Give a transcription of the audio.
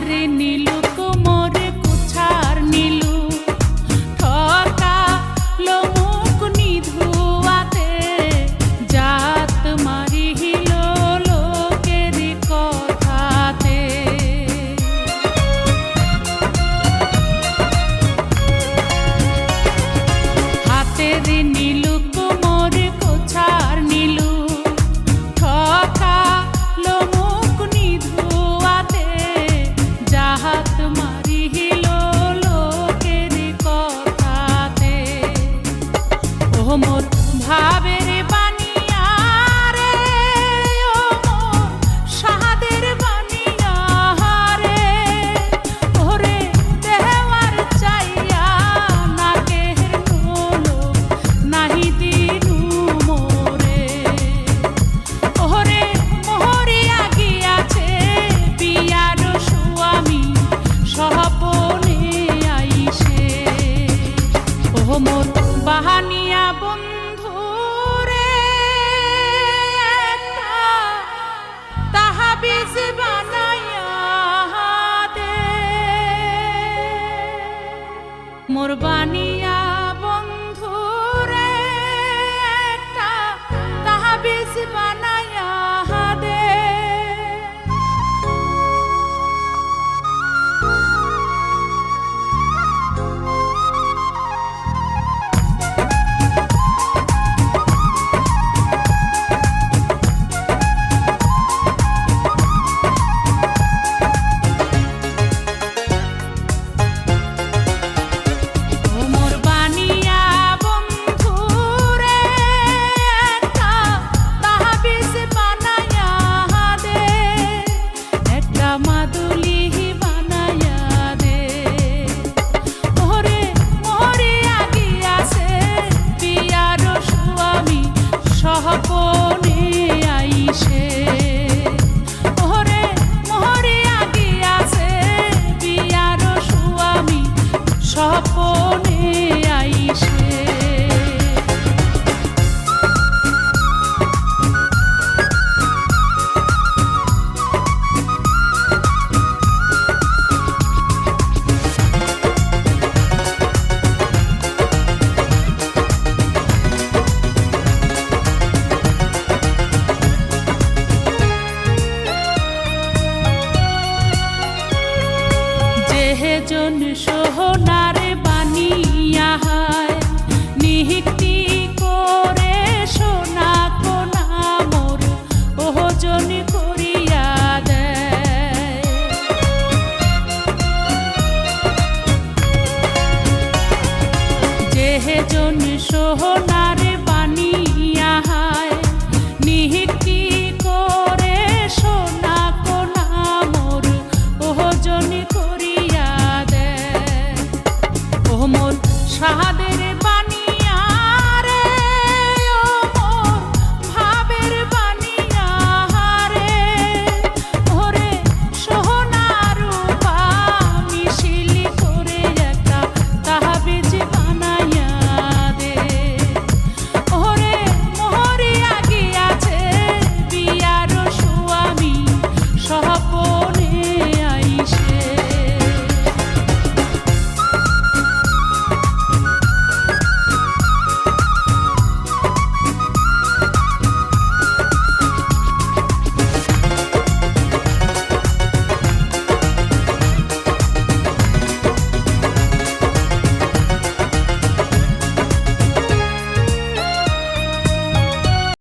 রে নীলু কোমরে কুছার নীলু ঠকা লো মুখ নিধুয়াতে জাত মারিহিল লোকের কথাতে হাতে রে নীলু কোমরে কুছার নীলু ঠকা লো মুখ নিধুয়াতে জাত মারিহিল লোকের কথাতে ও মোর ভাবের বানিয়া রে ও মোর সাদের বানিয়া রে ওরে দেওয়ার চাইয়া নাকের নোলো নাহি দিনু মোরে ওরে মোহরিয়া গিয়াছে বিয়ার স্বামী সহপনে আইসে ও মোর বাহানিয়া বন্ধু রে একটা তাহাবিজ বানাইয়া দে মোর বাণী